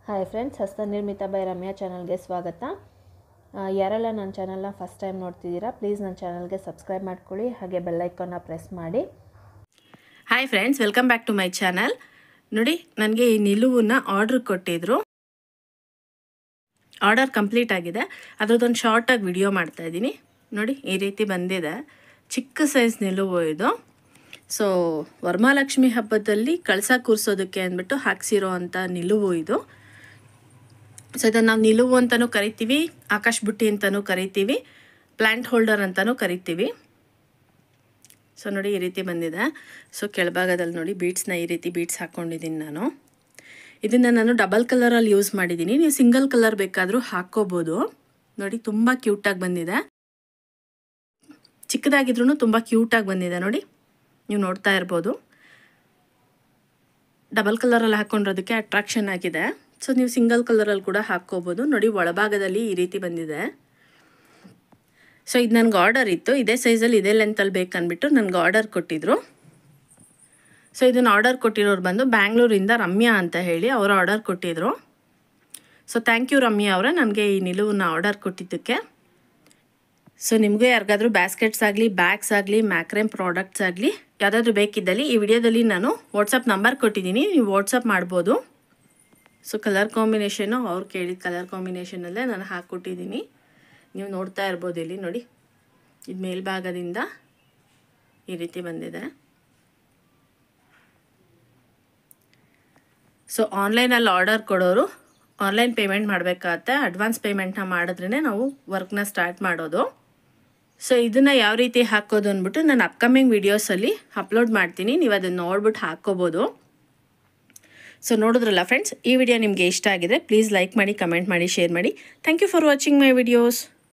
Hi friends, ಹಸ್ತನಿರ್ಮಿತ by Ramya ಚಾನಲ್ಗೆ ಸ್ವಾಗತ. ಯಾರೆಲ್ಲ ನನ್ನ ಚಾನಲ್ನ ಫಸ್ಟ್ ಟೈಮ್ ನೋಡ್ತಿದ್ದೀರಾ, ಪ್ಲೀಸ್ ನನ್ನ ಚಾನಲ್ಗೆ ಸಬ್ಸ್ಕ್ರೈಬ್ ಮಾಡ್ಕೊಳ್ಳಿ, ಹಾಗೆ ಬೆಲ್ ಐಕಾನ್ನ ಪ್ರೆಸ್ ಮಾಡಿ. Hi friends, welcome back to my channel. ನೋಡಿ, ನನಗೆ ಈ ನಿಲುವನ್ನು ಆರ್ಡ್ರ್ ಕೊಟ್ಟಿದ್ರು. ಆರ್ಡರ್ ಕಂಪ್ಲೀಟ್ ಆಗಿದೆ. ಅದರದ್ದೊಂದು ಶಾರ್ಟಾಗಿ ವಿಡಿಯೋ ಮಾಡ್ತಾಯಿದ್ದೀನಿ. ನೋಡಿ, ಈ ರೀತಿ ಬಂದಿದೆ. ಚಿಕ್ಕ ಸೈಜ್ ನಿಲುವು ಇದು. ಸೊ ವರಮಹಾಲಕ್ಷ್ಮಿ ಹಬ್ಬದಲ್ಲಿ ಕಳಸ ಕೂರಿಸೋದಕ್ಕೆ ಅಂದ್ಬಿಟ್ಟು ಹಾಕ್ಸಿರೋ ಅಂಥ ನಿಲುವು ಇದು. ಸೊ ಇದನ್ನು ನಾವು ನಿಲುವು ಅಂತಲೂ ಕರಿತೀವಿ, ಆಕಾಶ ಬುಟ್ಟಿ ಅಂತಲೂ ಕರಿತೀವಿ, ಪ್ಲ್ಯಾಂಟ್ ಹೋಲ್ಡರ್ ಅಂತಲೂ ಕರಿತೀವಿ. ಸೊ ನೋಡಿ, ಈ ರೀತಿ ಬಂದಿದೆ. ಸೊ ಕೆಳಭಾಗದಲ್ಲಿ ನೋಡಿ ಬೀಡ್ಸ್ನ ಈ ರೀತಿ ಬೀಡ್ಸ್ ಹಾಕ್ಕೊಂಡಿದ್ದೀನಿ ನಾನು. ಇದನ್ನು ನಾನು ಡಬಲ್ ಕಲರಲ್ಲಿ ಯೂಸ್ ಮಾಡಿದ್ದೀನಿ. ನೀವು ಸಿಂಗಲ್ ಕಲರ್ ಬೇಕಾದರೂ ಹಾಕ್ಕೋಬೋದು. ನೋಡಿ, ತುಂಬ ಕ್ಯೂಟಾಗಿ ಬಂದಿದೆ. ಚಿಕ್ಕದಾಗಿದ್ರೂ ತುಂಬ ಕ್ಯೂಟಾಗಿ ಬಂದಿದೆ. ನೋಡಿ, ನೀವು ನೋಡ್ತಾ ಇರ್ಬೋದು. ಡಬಲ್ ಕಲರಲ್ಲಿ ಹಾಕ್ಕೊಂಡಿರೋದಕ್ಕೆ ಅಟ್ರಾಕ್ಷನ್ ಆಗಿದೆ. ಸೊ ನೀವು ಸಿಂಗಲ್ ಕಲರಲ್ಲಿ ಕೂಡ ಹಾಕ್ಕೋಬೋದು. ನೋಡಿ, ಒಳಭಾಗದಲ್ಲಿ ಈ ರೀತಿ ಬಂದಿದೆ. ಸೊ ಇದು ನನಗೆ ಆರ್ಡರ್ ಇತ್ತು. ಇದೇ ಸೈಜಲ್ಲಿ ಇದೇ ಲೆಂತಲ್ಲಿ ಬೇಕಂದ್ಬಿಟ್ಟು ನನಗೆ ಆರ್ಡರ್ ಕೊಟ್ಟಿದ್ರು. ಸೊ ಇದನ್ನು ಆರ್ಡರ್ ಕೊಟ್ಟಿರೋರು ಬಂದು ಬ್ಯಾಂಗ್ಳೂರಿಂದ ರಮ್ಯಾ ಅಂತ ಹೇಳಿ ಅವರು ಆರ್ಡರ್ ಕೊಟ್ಟಿದ್ರು. ಸೊ ಥ್ಯಾಂಕ್ ಯು ರಮ್ಯಾ ಅವರೇ, ನನಗೆ ಈ ನಿಲುವನ್ನು ಆರ್ಡರ್ ಕೊಟ್ಟಿದ್ದಕ್ಕೆ. ಸೊ ನಿಮಗೂ ಯಾರಿಗಾದ್ರೂ ಬ್ಯಾಸ್ಕೆಟ್ಸ್ ಆಗಲಿ, ಬ್ಯಾಗ್ಸ್ ಆಗಲಿ, ಮ್ಯಾಕ್ರೇಮ್ ಪ್ರಾಡಕ್ಟ್ಸ್ ಆಗಲಿ ಯಾವುದಾದ್ರೂ ಬೇಕಿದ್ದಲ್ಲಿ ಈ ವಿಡಿಯೋದಲ್ಲಿ ನಾನು ವಾಟ್ಸಪ್ ನಂಬರ್ ಕೊಟ್ಟಿದ್ದೀನಿ, ನೀವು ವಾಟ್ಸಪ್ ಮಾಡ್ಬೋದು. ಸೊ ಕಲರ್ ಕಾಂಬಿನೇಷನ್ನು ಅವ್ರು ಕೇಳಿದ ಕಲರ್ ಕಾಂಬಿನೇಷನಲ್ಲೇ ನಾನು ಹಾಕ್ಕೊಟ್ಟಿದ್ದೀನಿ. ನೀವು ನೋಡ್ತಾ ಇರ್ಬೋದು. ಇಲ್ಲಿ ನೋಡಿ, ಇದು ಮೇಲ್ಭಾಗದಿಂದ ಈ ರೀತಿ ಬಂದಿದೆ. ಸೊ ಆನ್ಲೈನಲ್ಲಿ ಆರ್ಡರ್ ಕೊಡೋರು ಆನ್ಲೈನ್ ಪೇಮೆಂಟ್ ಮಾಡಬೇಕಾಗತ್ತೆ. ಅಡ್ವಾನ್ಸ್ ಪೇಮೆಂಟ್ನ ಮಾಡಿದ್ರೇ ನಾವು ವರ್ಕ್ನ ಸ್ಟಾರ್ಟ್ ಮಾಡೋದು. ಸೊ ಇದನ್ನು ಯಾವ ರೀತಿ ಹಾಕೋದು ಅಂದ್ಬಿಟ್ಟು ನಾನು ಅಪ್ಕಮಿಂಗ್ ವೀಡಿಯೋಸಲ್ಲಿ ಅಪ್ಲೋಡ್ ಮಾಡ್ತೀನಿ. ನೀವು ಅದನ್ನು ನೋಡ್ಬಿಟ್ಟು ಹಾಕ್ಕೋಬೋದು. ಸೊ ನೋಡಿದ್ರಲ್ಲ ಫ್ರೆಂಡ್ಸ್, ಈ ವಿಡಿಯೋ ನಿಮಗೆ ಇಷ್ಟ ಆಗಿದ್ರೆ ಪ್ಲೀಸ್ ಲೈಕ್ ಮಾಡಿ, ಕಮೆಂಟ್ ಮಾಡಿ, ಶೇರ್ ಮಾಡಿ. Thank you for watching my videos.